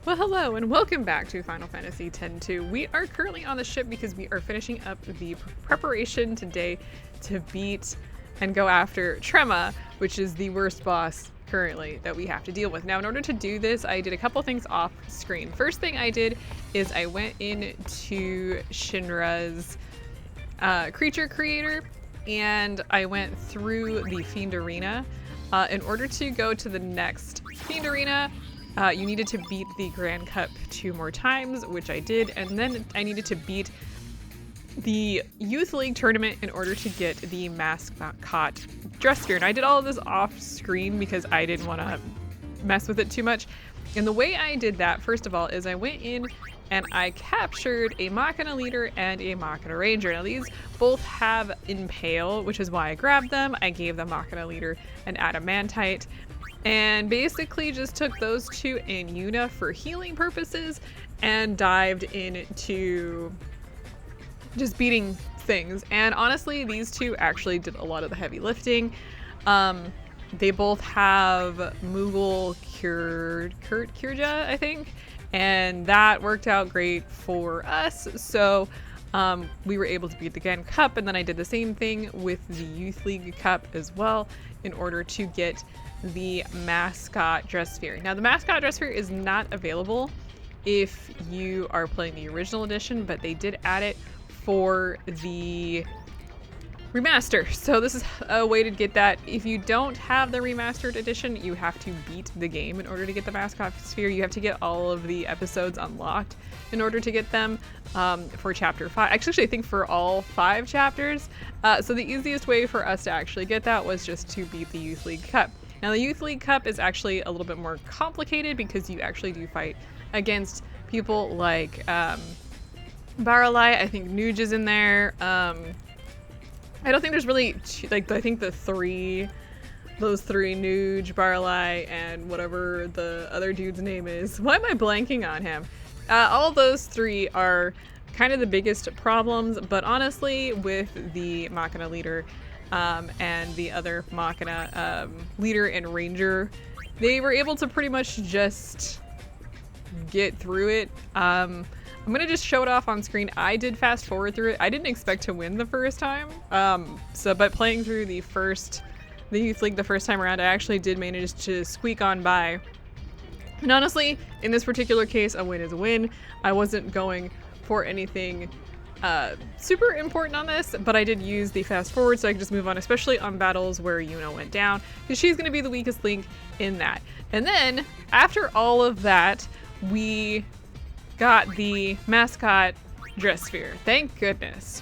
Well, hello and welcome back to Final Fantasy X-2. We are currently on the ship because we are finishing up the preparation today to beat and go after Trema, which is the worst boss currently that we have to deal with. Now, in order to do this, I did a couple things off screen. First thing I did is I went into Shinra's creature creator and I went through the Fiend Arena. In order to go to the next Fiend Arena, you needed to beat the Grand Cup 2 more times, which I did, and then I needed to beat the Youth League tournament in order to get the mascot dress sphere. And I did all of this off screen because I didn't want to mess with it too much. And the way I did that, first of all, is I went in and I captured a Machina leader and a Machina ranger. Now these both have Impale, which is why I grabbed them. I gave the Machina leader an adamantite, and basically just took those two in Yuna for healing purposes and dived into just beating things. And honestly, these two actually did a lot of the heavy lifting. They both have Moogle Kurja, I think, and that worked out great for us. So we were able to beat the Grand Cup, and then I did the same thing with the Youth League Cup as well in order to get the mascot dress sphere. Now the mascot dress sphere is not available if you are playing the original edition, but they did add it for the remaster. So this is a way to get that. If you don't have the remastered edition, you have to beat the game in order to get the mascot sphere. You have to get all of the episodes unlocked in order to get them for chapter 5. Actually, I think for all 5 chapters. So the easiest way for us to actually get that was just to beat the Youth League Cup. Now the Youth League Cup is actually a little bit more complicated because you actually do fight against people like Baralai. I think Nuge is in there. I don't think there's really I think those three, Nuge, Baralai, and whatever the other dude's name is. Why am I blanking on him? All those 3 are kind of the biggest problems, but honestly, with the Machina leader and the other Machina leader and ranger, they were able to pretty much just get through it. I'm gonna just show it off on screen. I did fast forward through it. I didn't expect to win the first time. But playing through the Youth League the first time around, I actually did manage to squeak on by. And honestly, in this particular case, a win is a win. I wasn't going for anything super important on this, but I did use the fast forward so I could just move on, especially on battles where Yuna went down, because she's going to be the weakest link in that. And then after all of that, we got the mascot dress sphere. Thank goodness.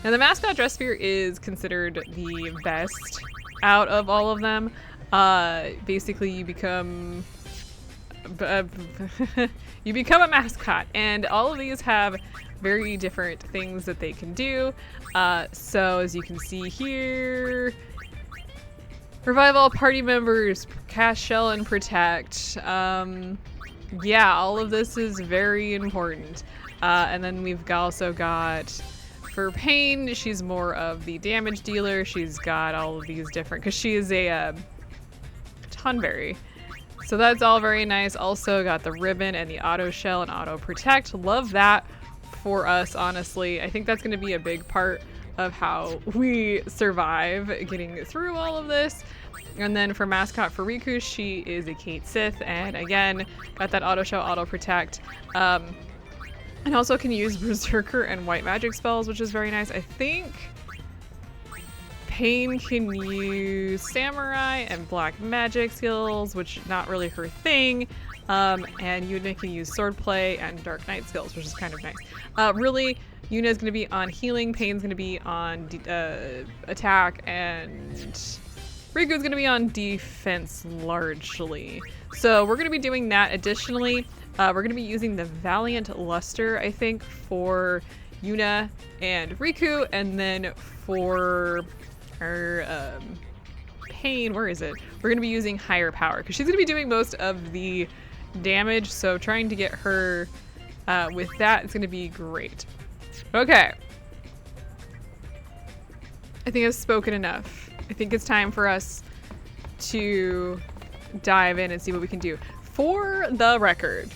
Now the mascot dress sphere is considered the best out of all of them. Basically you become you become a mascot, and all of these have very different things that they can do. So as you can see here, revive all party members, cast shell and protect. Yeah, all of this is very important. And then we've also got, for Pain, she's more of the damage dealer. She's got all of these different, because she is a Tonberry. So that's all very nice. Also got the ribbon and the auto shell and auto protect. Love that for us, honestly. I think that's going to be a big part of how we survive getting through all of this. And then for mascot for Riku, she is a Kate Sith, and again, got that auto shell, auto protect. And also can use Berserker and white magic spells, which is very nice. I think Pain can use Samurai and black magic skills, which not really her thing. And Yuna can use swordplay and dark knight skills, which is kind of nice. Really, Yuna is going to be on healing, Pain's going to be on attack, and Riku's going to be on defense largely. So we're going to be doing that. Additionally, we're going to be using the Valiant Luster, I think, for Yuna and Riku, and then for our Pain, where is it? We're going to be using Higher Power, because she's going to be doing most of the damage, so trying to get her with that is going to be great. Okay. I think I've spoken enough. I think it's time for us to dive in and see what we can do. For the record,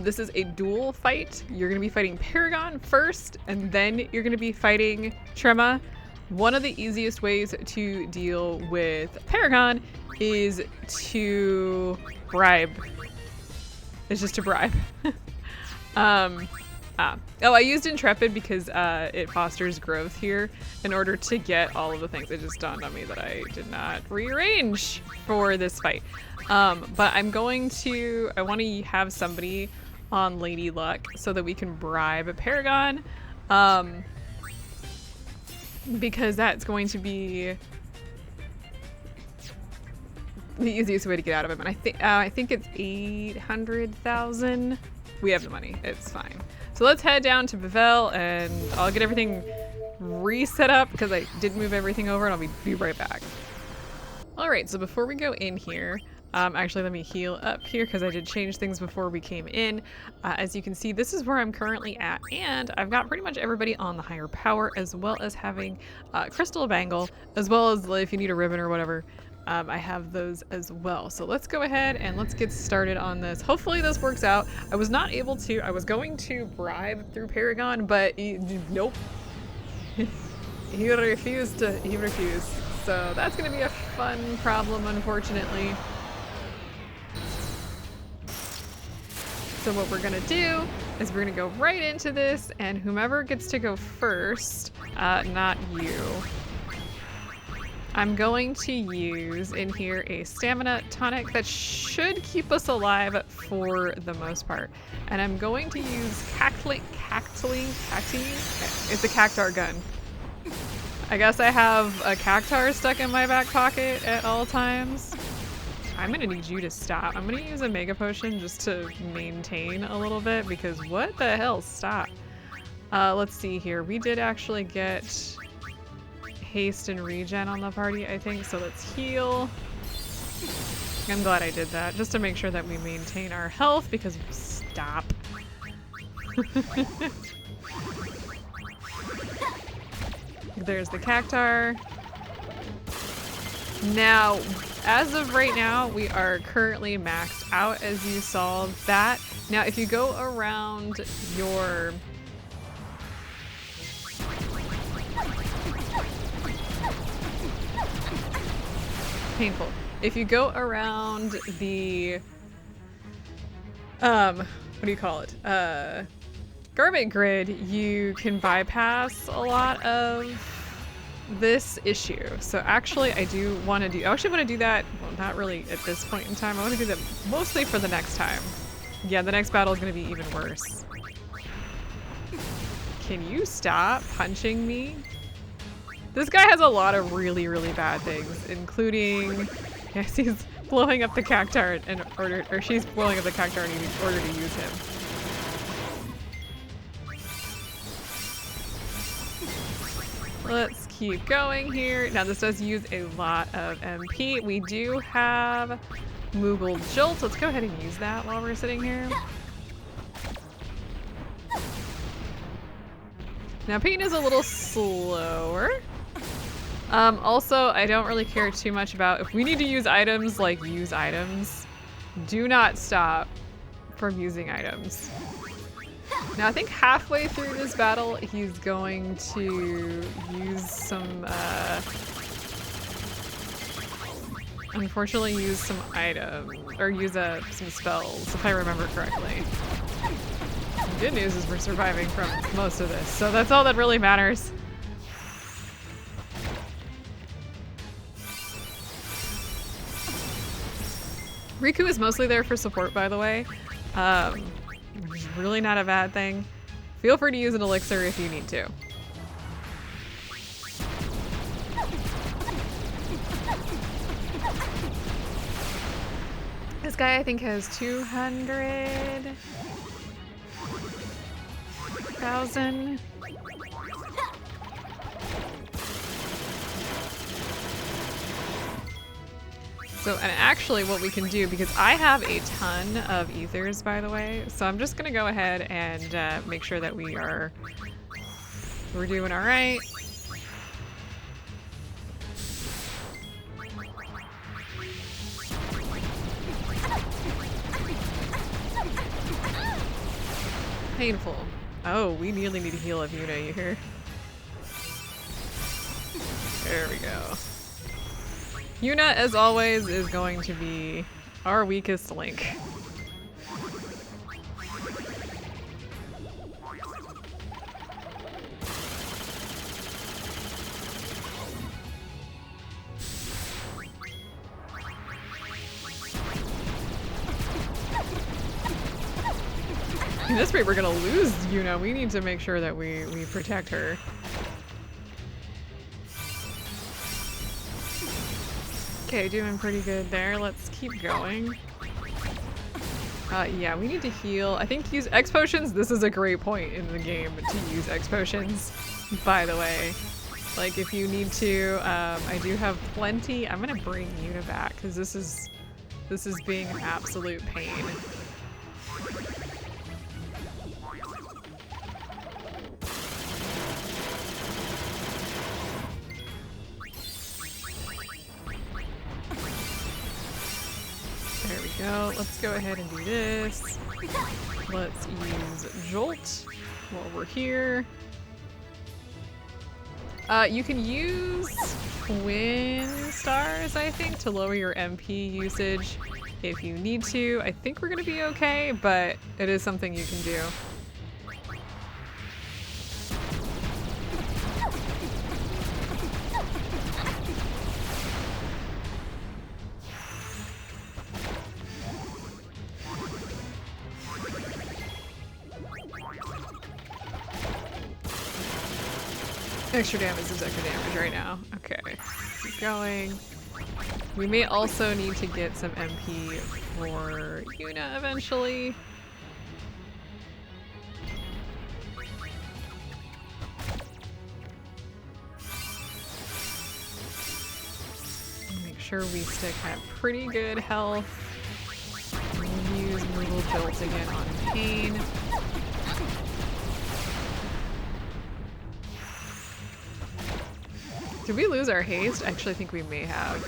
this is a duel fight. You're going to be fighting Paragon first, and then you're going to be fighting Trema. One of the easiest ways to deal with Paragon is to bribe. It's just to bribe. Oh, I used Intrepid because it fosters growth here in order to get all of the things. It just dawned on me that I did not rearrange for this fight. But I want to have somebody on Lady Luck so that we can bribe Paragon. Because that's going to be the easiest way to get out of him. And I think it's 800,000. We have the money. It's fine. So let's head down to Bevel, and I'll get everything reset up because I did move everything over, and I'll be right back. All right, so before we go in here, actually let me heal up here because I did change things before we came in. As you can see, this is where I'm currently at, and I've got pretty much everybody on the higher power, as well as having Crystal Bangle, as well as if you need a ribbon or whatever. I have those as well. So let's go ahead and let's get started on this. Hopefully this works out. I was not able to, I was going to bribe through Paragon, but nope. He refused. So that's gonna be a fun problem, unfortunately. So what we're gonna do is we're gonna go right into this, and whomever gets to go first, not you, I'm going to use in here a stamina tonic that should keep us alive for the most part. And I'm going to use Cacti. It's a Cactar gun. I guess I have a Cactar stuck in my back pocket at all times. I'm gonna need you to stop. I'm gonna use a Mega Potion just to maintain a little bit, because what the hell, stop. Let's see here. We did actually get haste and regen on the party, I think, so let's heal. I'm glad I did that, just to make sure that we maintain our health, because stop. There's the Cactar. Now, as of right now, we are currently maxed out, as you saw that. Now, if you go around your painful. If you go around the what do you call it? Garment grid, you can bypass a lot of this issue. So actually I actually want to do that, well, not really at this point in time. I want to do that mostly for the next time. Yeah, the next battle is going to be even worse. Can you stop punching me? This guy has a lot of really, really bad things, including, yes, he's blowing up the cactuar in order, or she's blowing up the cactuar in order to use him. Let's keep going here. Now this does use a lot of MP. We do have Moogle Jolt. Let's go ahead and use that while we're sitting here. Now Peyton is a little slower. Also, I don't really care too much about if we need to use items, like use items. Do not stop from using items. Now I think halfway through this battle, he's going to use some, unfortunately use some items, or use some spells, if I remember correctly. The good news is we're surviving from most of this, so that's all that really matters. Riku is mostly there for support, by the way, which is really not a bad thing. Feel free to use an elixir if you need to. This guy, I think, has 200,000. So, and actually what we can do, because I have a ton of ethers, by the way, so I'm just gonna go ahead and make sure that we're doing all right. Painful. Oh, we nearly need a heal of Yuna, you hear? There we go. Yuna, as always, is going to be our weakest link. At this rate, we're gonna lose Yuna. We need to make sure that we protect her. Okay, doing pretty good there. Let's keep going. Yeah, we need to heal. I think use X potions. This is a great point in the game to use X potions, by the way. Like, if you need to, I do have plenty. I'm gonna bring Yuna back because this is being an absolute pain. There we go. Let's go ahead and do this. Let's use Jolt while we're here. You can use Twin Stars, I think, to lower your MP usage if you need to. I think we're gonna be okay, but it is something you can do. Extra damage is extra damage right now. Okay, keep going. We may also need to get some MP for Yuna eventually. Make sure we stick at pretty good health. We'll use Moogle Jolt again on Pain. Did we lose our haste? I actually think we may have.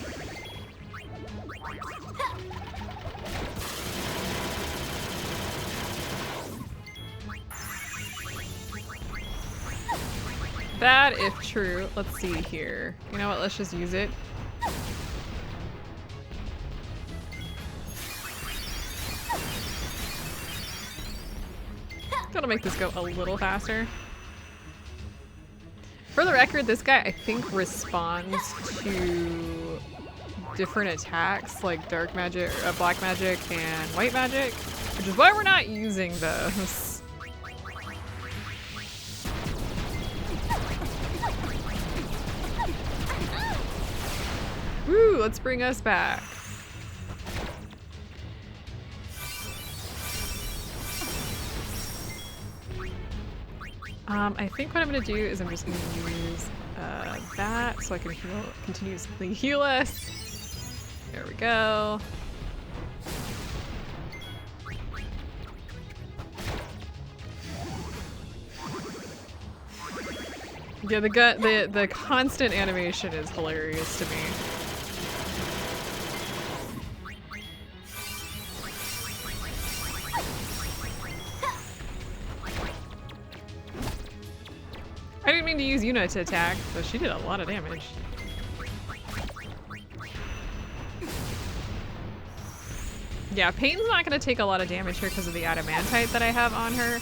That, if true. Let's see here. You know what? Let's just use it. That'll make this go a little faster. For the record, this guy, I think, responds to different attacks, like dark magic, black magic, and white magic, which is why we're not using those. Woo, let's bring us back. I think what I'm gonna do is I'm just gonna use that so I can continuously heal us. There we go. Yeah, the constant animation is hilarious to me. I didn't mean to use Yuna to attack, but she did a lot of damage. Yeah, Peyton's not gonna take a lot of damage here because of the adamantite that I have on her.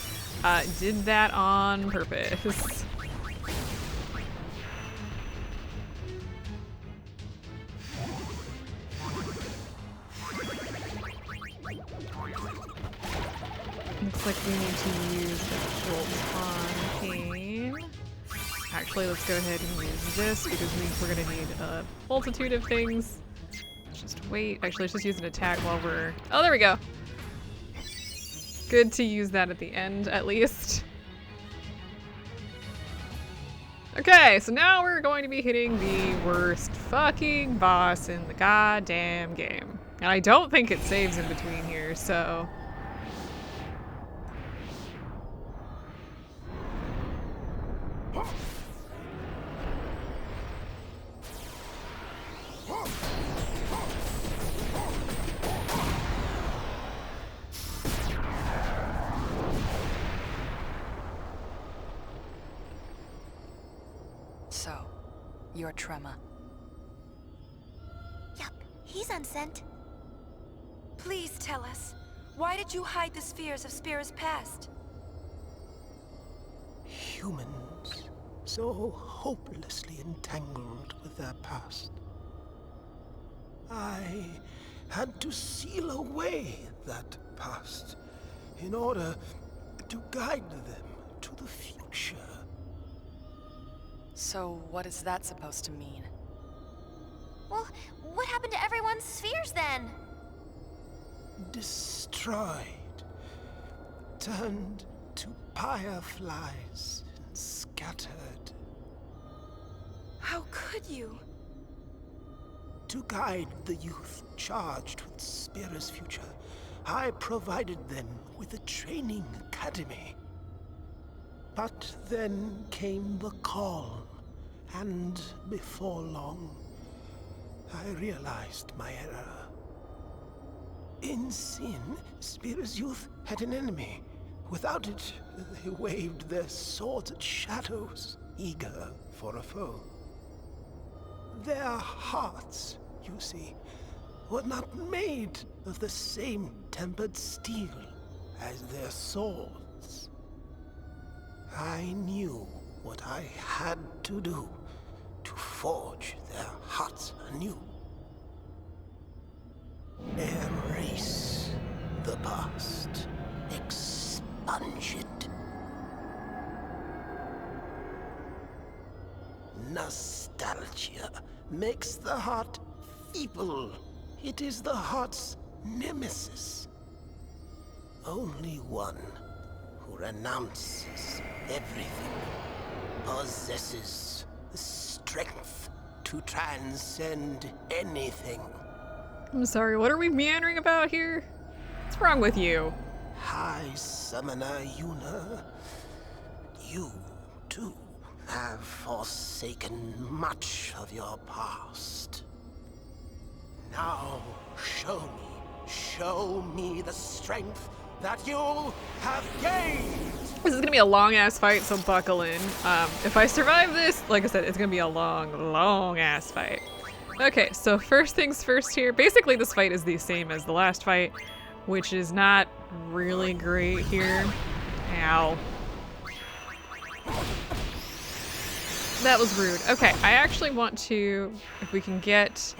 Did that on purpose. Looks like we need to use the jolt on Pain. Actually, let's go ahead and use this because we're gonna need a multitude of things. Let's just wait. Actually, let's just use an attack while we're... Oh, there we go. Good to use that at the end, at least. Okay, so now we're going to be hitting the worst fucking boss in the goddamn game. And I don't think it saves in between here, so... So, you're Trema. Yup, he's unsent. Please tell us, why did you hide the spheres of Spira's past? Humans, so hopelessly entangled with their past. I had to seal away that past in order to guide them to the future. So, what is that supposed to mean? Well, what happened to everyone's spheres then? Destroyed, turned to fireflies and scattered. How could you? To guide the youth charged with Spira's future, I provided them with a training academy. But then came the call, and before long, I realized my error. In sin, Spira's youth had an enemy. Without it, they waved their swords at shadows, eager for a foe. Their hearts, you see, were not made of the same tempered steel as their swords. I knew what I had to do to forge their hearts anew. Erase the past. Expunge it. Nostalgia makes the heart feeble. It is the heart's nemesis. Only one who renounces everything possesses the strength to transcend anything. I'm sorry, what are we meandering about here? What's wrong with you? High Summoner Yuna, you, too, have forsaken much of your past. Now, show me the strength that you have gained! This is gonna be a long-ass fight, so buckle in. If I survive this, like I said, it's gonna be a long-ass fight. Okay, so first things first here. Basically, this fight is the same as the last fight, which is not really great here. Ow. That was rude. Okay, I actually want to, if we can get...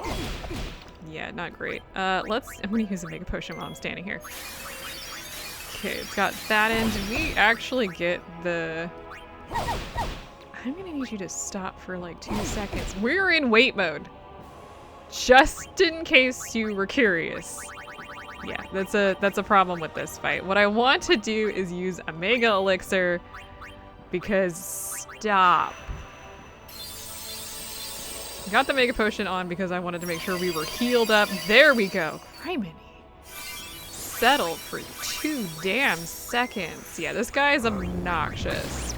Yeah, not great. I'm gonna use a Mega Potion while I'm standing here. Okay, it's got that in. Did we actually get the... I'm gonna need you to stop for like 2 seconds. We're in wait mode. just in case you were curious. Yeah, that's a problem with this fight. What I want to do is use a Mega Elixir because stop. Got the Mega Potion on because I wanted to make sure we were healed up. There we go. Criminy. Settled for 2 damn seconds. Yeah, this guy is obnoxious.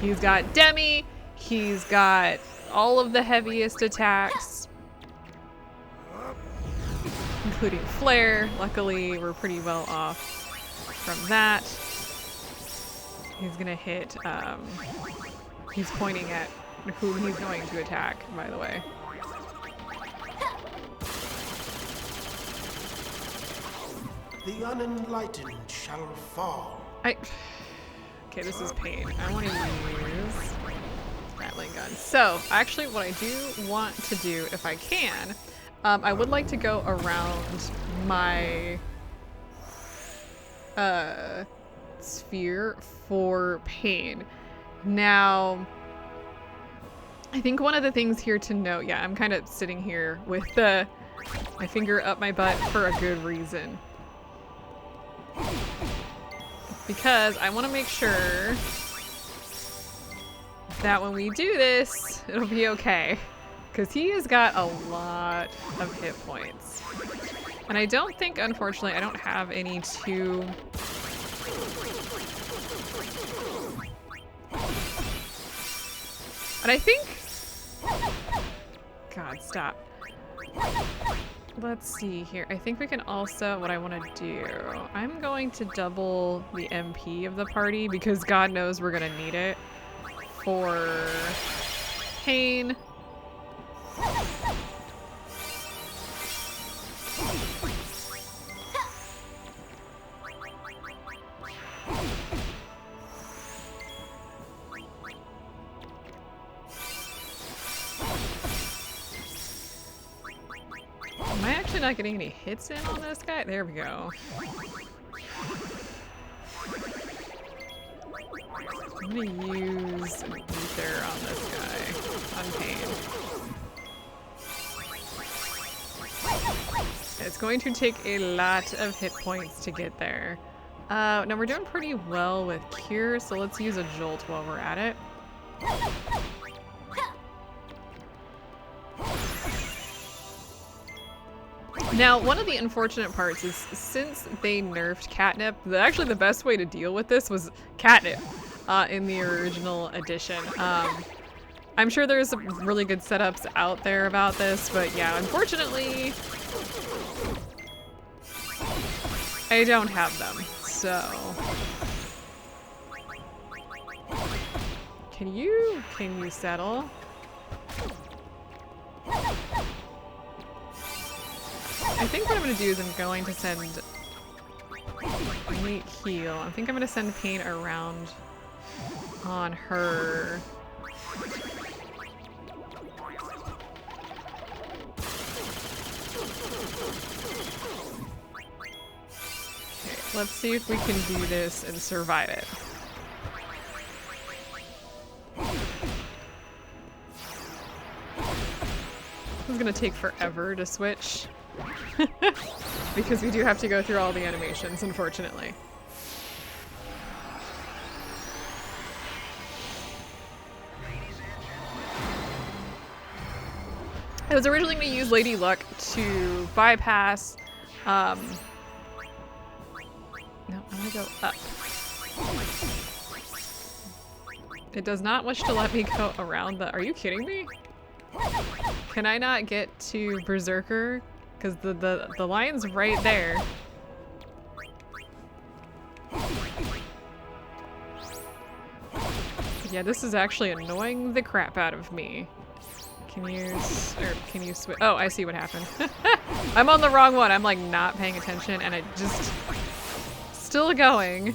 He's got Demi. He's got all of the heaviest attacks, including Flare. Luckily, we're pretty well off from that. He's gonna hit, he's pointing at whom he's going to attack, by the way. The unenlightened shall fall. Okay, this is pain. I want to use Rattling Gun. So, actually, what I do want to do, if I can, I would like to go around my sphere for pain. Now, I think one of the things here to note, yeah, I'm kind of sitting here with my finger up my butt for a good reason. Because I want to make sure that when we do this, it'll be okay. Because he has got a lot of hit points. And I don't think, unfortunately, I don't have any to... And I think... God, stop. Let's see here. I think we can also, what I want to do, I'm going to double the MP of the party because God knows we're going to need it for pain. Am I actually not getting any hits in on this guy? There we go. I'm gonna use an ether on this guy. On pain. It's going to take a lot of hit points to get there. Now we're doing pretty well with Cure, so let's use a Jolt while we're at it. Now, one of the unfortunate parts is since they nerfed catnip, actually the best way to deal with this was catnip in the original edition. I'm sure there's some really good setups out there about this, but yeah, unfortunately, I don't have them, so. Can you settle? I think what I'm going to do is I'm going to send Wait, heal. I think I'm going to send pain around on her. Okay, let's see if we can do this and survive it. This is going to take forever to switch. Because we do have to go through all the animations, unfortunately. I was originally going to use Lady Luck to bypass. No, I'm going to go up. It does not wish to let me go around the... Are you kidding me? Can I not get to Berserker? Because the lion's right there. Yeah, this is actually annoying the crap out of me. Can you switch? Oh, I see what happened. I'm on the wrong one. I'm like not paying attention and I just still going.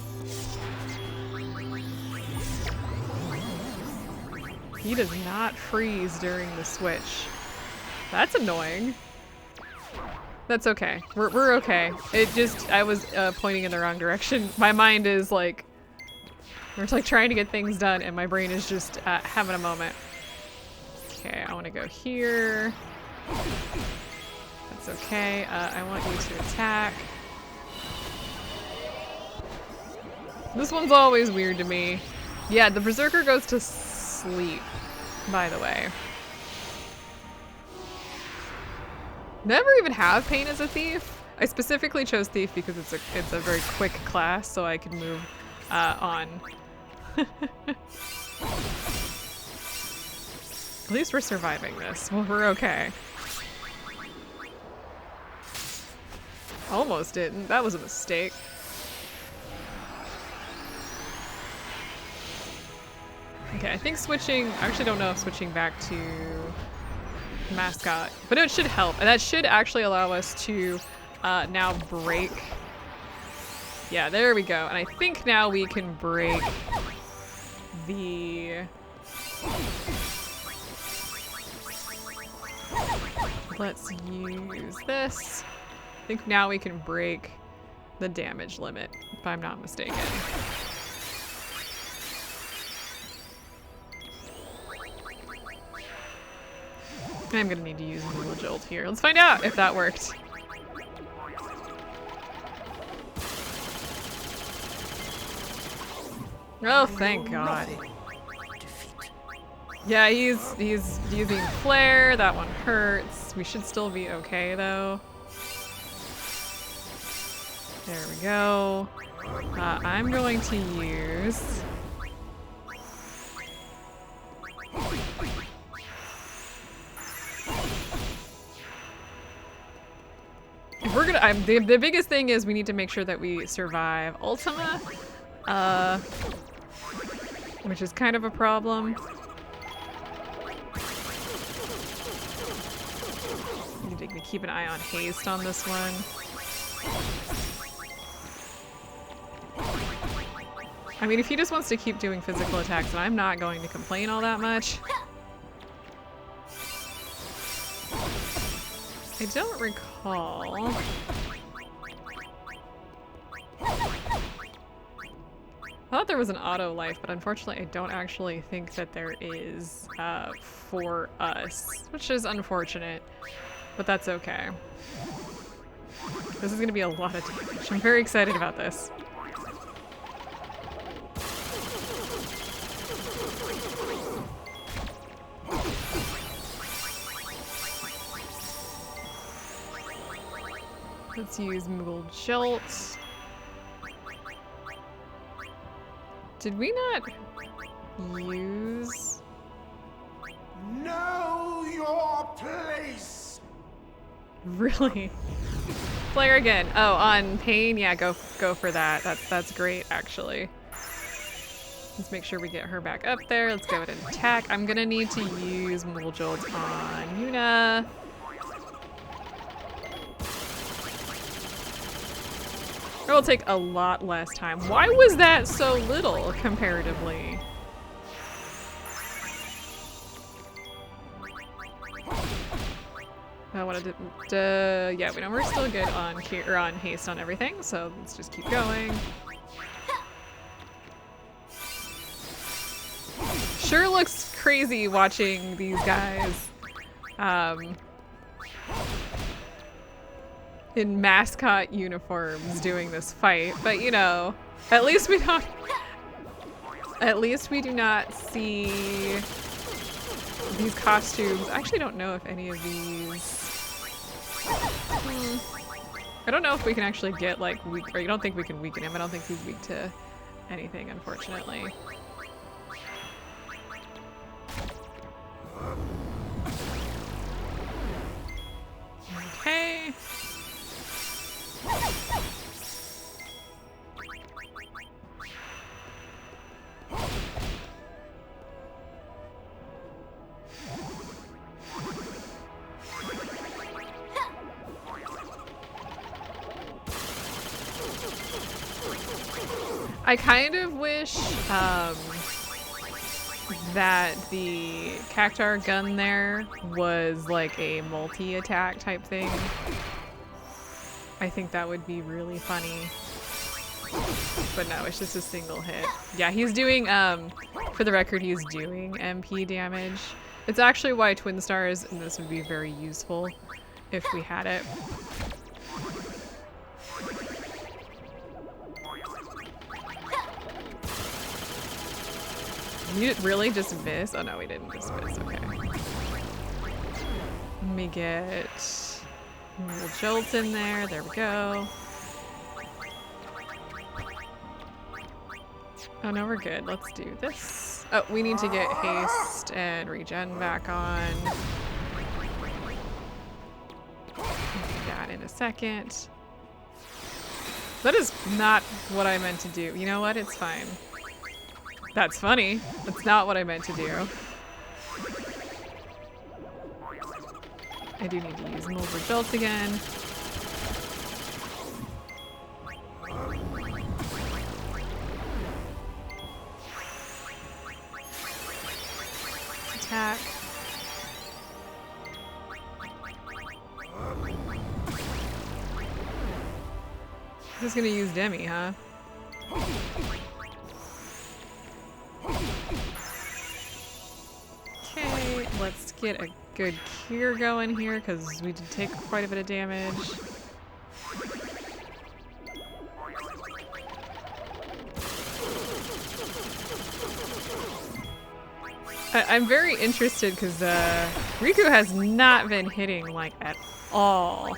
He does not freeze during the switch. That's annoying. That's okay. We're okay. It just, I was pointing in the wrong direction. My mind is like, we're like trying to get things done and my brain is just having a moment. Okay, I want to go here. okay. I want you to attack. This one's always weird to me. Yeah, the Berserker goes to sleep, by the way. Never even have Pain as a thief. I specifically chose thief because it's a very quick class, so I can move on. At least we're surviving this. Well, we're okay. Almost didn't. That was a mistake. Okay, I think switching... I actually don't know if switching back to mascot, but it should help. And that should actually allow us to now break... Yeah, there we go. And I think now we can break the... Let's use this. I think now we can break the damage limit, if I'm not mistaken. I'm gonna need to use Moral Jolt here. Let's find out if that worked. Oh, thank God. Yeah, he's using Flare. That one hurts. We should still be okay, though. There we go. I'm going to use... If we're gonna... the biggest thing is we need to make sure that we survive Ultima. Which is kind of a problem. Need to keep an eye on haste on this one. I mean, if he just wants to keep doing physical attacks, then I'm not going to complain all that much. I don't recall. I thought there was an auto life, but unfortunately I don't actually think that there is for us, which is unfortunate, but that's okay. This is going to be a lot of damage. I'm very excited about this. Let's use Moral Jolt. Did we not use... Know your place! Really? Flare again. Oh, on Pain? Yeah, go for that. That's great, actually. Let's make sure we get her back up there. Let's go ahead and attack. I'm gonna need to use Moral Jolt on Yuna. It will take a lot less time. Why was that so little comparatively? I wanted to, yeah, we know we're still good on haste on everything, so let's just keep going. Sure looks crazy watching these guys in mascot uniforms doing this fight, but you know, at least we do not see these costumes. I actually don't know if any of these... I don't know if we can actually get like weak, or you don't think we can weaken him. I don't think he's weak to anything, unfortunately. Okay. I kind of wish that the Cactar gun there was like a multi-attack type thing. I think that would be really funny. But no, it's just a single hit. Yeah, he's doing, for the record, he's doing MP damage. It's actually why Twin Stars in this would be very useful. if we had it. You really just miss? Oh no, we didn't just miss. Okay. Let me get a little jolt in there. There we go. Oh no, we're good. Let's do this. Oh, we need to get haste and regen back on. Do that in a second. That is not what I meant to do. You know what? It's fine. That's funny. That's not what I meant to do. I do need to use Mulver Jolt again. Attack. Just gonna use Demi, huh? Okay, let's get a good cure going here because we did take quite a bit of damage. I'm very interested because Riku has not been hitting like at all.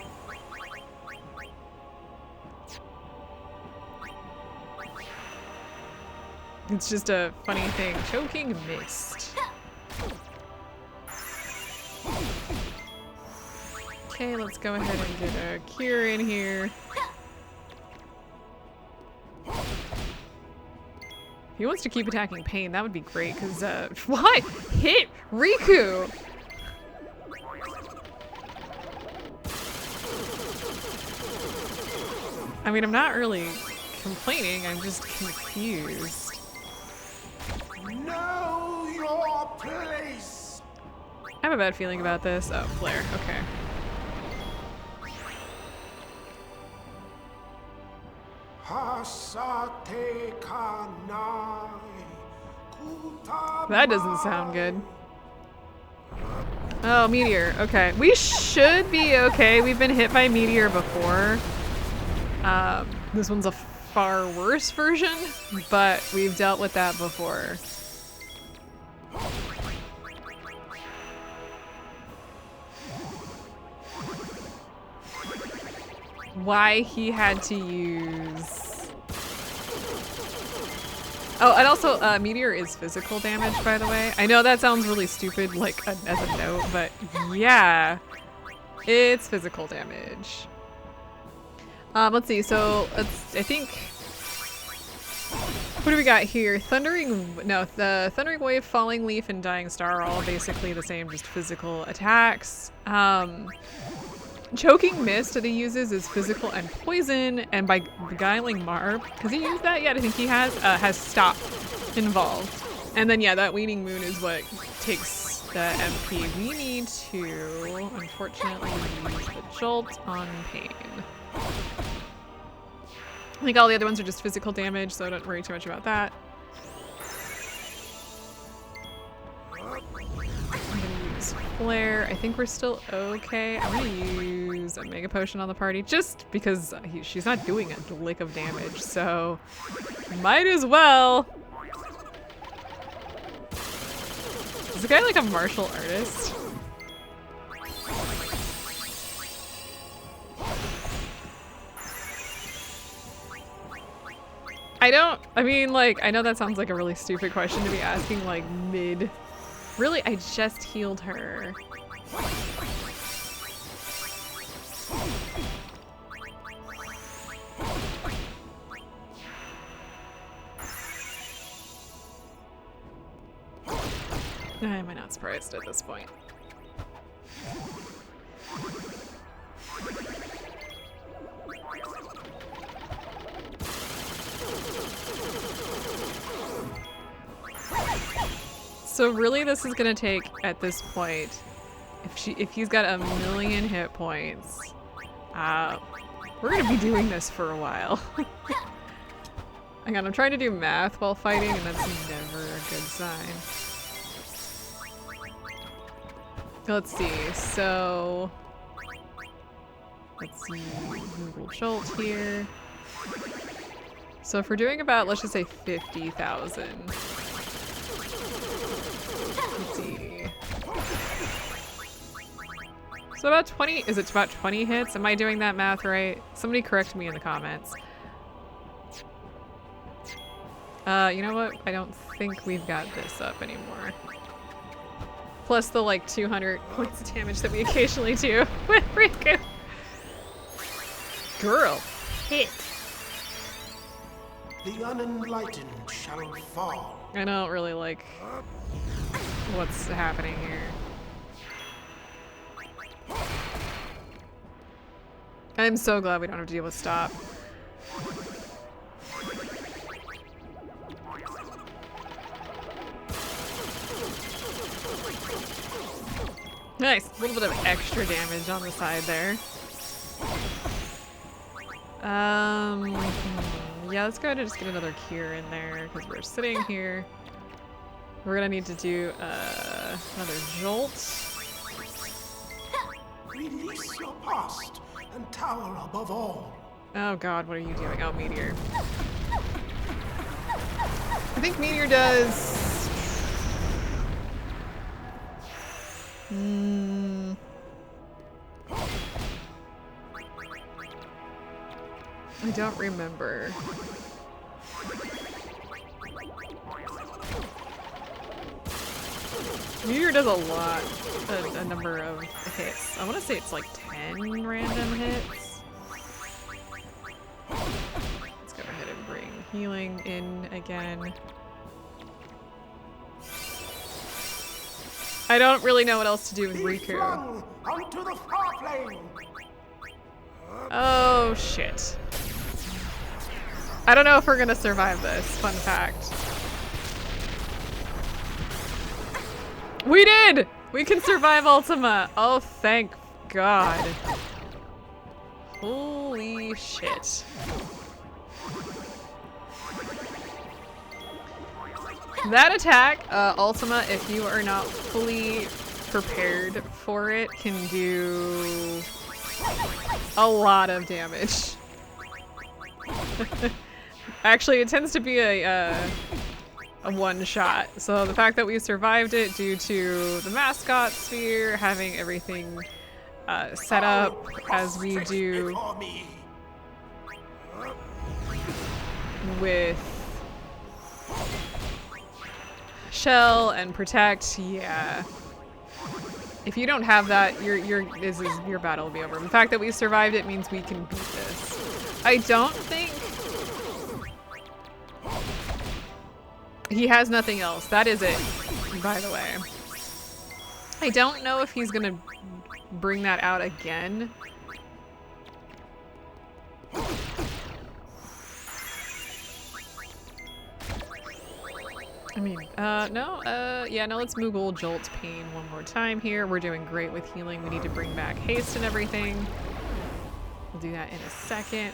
It's just a funny thing. Choking missed. Okay, let's go ahead and get a cure in here. If he wants to keep attacking Pain, that would be great, because, what? Hit Riku! I mean, I'm not really complaining, I'm just confused. Know your place. I have a bad feeling about this. Oh, flare. Okay. That doesn't sound good. Oh, meteor. Okay. We should be okay. We've been hit by meteor before. This one's a far worse version, but we've dealt with that before. Why he had to use... Oh, and also, meteor is physical damage, by the way. I know that sounds really stupid, like, as a note, but yeah, it's physical damage. Let's see, so, I think, what do we got here? The Thundering Wave, Falling Leaf, and Dying Star are all basically the same, just physical attacks. Choking Mist that he uses is physical and poison, and by Beguiling Marb, has he used that yet? I think he has Stop involved. And then yeah, that Waning Moon is what takes the MP. We need to, unfortunately, use the Jolt on Pain. I think all the other ones are just physical damage, so don't worry too much about that. Flare. I think we're still okay. I'm gonna use a Mega Potion on the party just because she's not doing a lick of damage, so might as well. Is the guy like a martial artist? I mean, like, I know that sounds like a really stupid question to be asking, like, mid. Really, I just healed her. Am I not surprised at this point? So really this is gonna take, at this point, if he's got 1,000,000 hit points, we're gonna be doing this for a while. Hang on, I'm trying to do math while fighting and that's never a good sign. Let's see, so Let's see, Google Jolt here. So if we're doing about, let's just say 50,000. Let's see. So about 20, is it about 20 hits? Am I doing that math right? Somebody correct me in the comments. You know what? I don't think we've got this up anymore. Plus the like 200 points of damage that we occasionally do with Riku. Girl, hit. The unenlightened shall fall. I don't really like what's happening here. I'm so glad we don't have to deal with stop. Nice, a little bit of extra damage on the side there. Yeah, let's go ahead and just get another cure in there because we're sitting here. We're gonna need to do another jolt. Release your past and tower above all. Oh god, what are you doing? Oh, Meteor. I think Meteor does... I don't remember. Meteor does a lot, a number of hits. I want to say it's like 10 random hits. Let's go ahead and bring healing in again. I don't really know what else to do with Riku. Onto the far flame. Oh shit. I don't know if we're gonna survive this, fun fact. We did! We can survive Ultima! Oh, thank God. Holy shit. That attack, Ultima, if you are not fully prepared for it, can do a lot of damage. Actually, it tends to be a one-shot. So the fact that we survived it due to the mascot sphere, having everything set up as we do with Shell and Protect, yeah. If you don't have that, your battle will be over. The fact that we survived it means we can beat this. I don't think he has nothing else. That is it, by the way. I don't know if he's gonna bring that out again. I mean, yeah, no, let's Moogle Jolt Pain one more time here. We're doing great with healing. We need to bring back haste and everything. We'll do that in a second.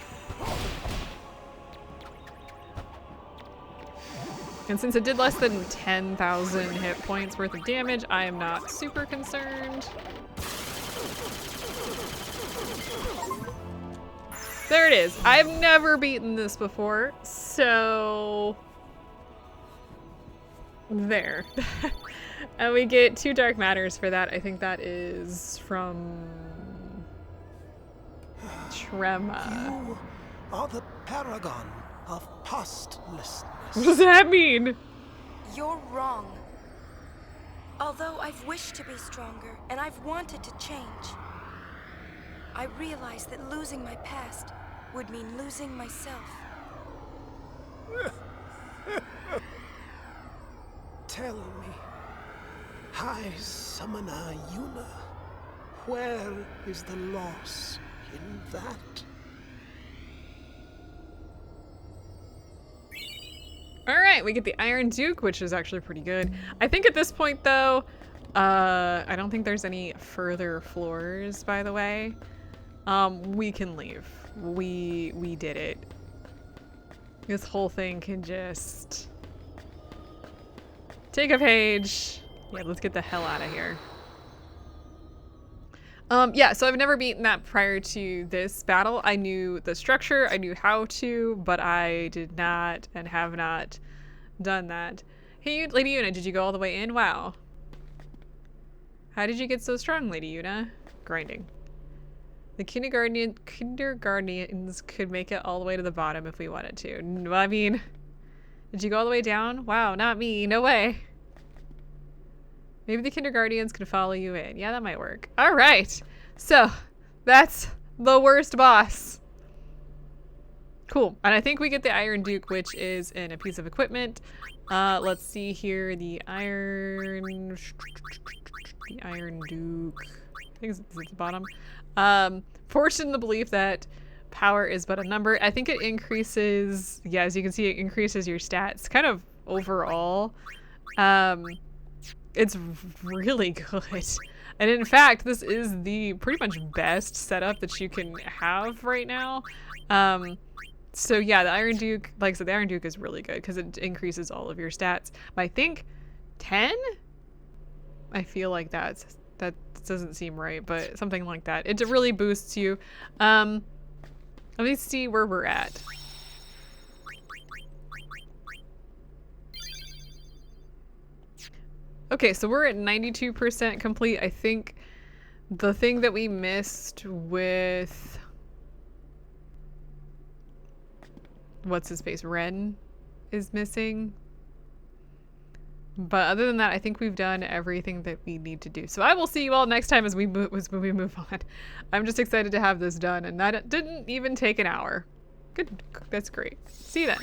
And since it did less than 10,000 hit points worth of damage, I am not super concerned. There it is. I've never beaten this before, so... There. And we get 2 Dark Matters for that. I think that is from Trema. You are the paragon of pastlessness. What does that mean? You're wrong. Although I've wished to be stronger and I've wanted to change, I realized that losing my past would mean losing myself. Tell me, High Summoner Yuna, where is the loss in that? Alright, we get the Iron Duke, which is actually pretty good. I think at this point, though, I don't think there's any further floors, by the way. We can leave. We did it. This whole thing can just... take a page. Yeah, let's get the hell out of here. Yeah, so I've never beaten that prior to this battle. I knew the structure, I knew how to, but I did not and have not done that. Hey, Lady Yuna, did you go all the way in? Wow. How did you get so strong, Lady Yuna? Grinding. The kindergartens could make it all the way to the bottom if we wanted to. Well, I mean, did you go all the way down? Wow, not me. No way. Maybe the kindergartens could follow you in. Yeah, that might work. All right. So that's the worst boss. Cool. And I think we get the Iron Duke, which is in a piece of equipment. Let's see here. The Iron Duke. I think it's at the bottom. Fortune in the belief that power is but a number. I think it increases, yeah, as you can see, it increases your stats kind of overall. It's really good. And in fact, this is the pretty much best setup that you can have right now. So yeah, the Iron Duke, like I said, the Iron Duke is really good because it increases all of your stats. But I think 10? I feel like that doesn't seem right, but something like that. It really boosts you. Let me see where we're at. Okay, so we're at 92% complete. I think the thing that we missed with... what's his face? Ren is missing. But other than that, I think we've done everything that we need to do. So I will see you all next time as we move on. I'm just excited to have this done, and that didn't even take an hour. Good. That's great. See you then.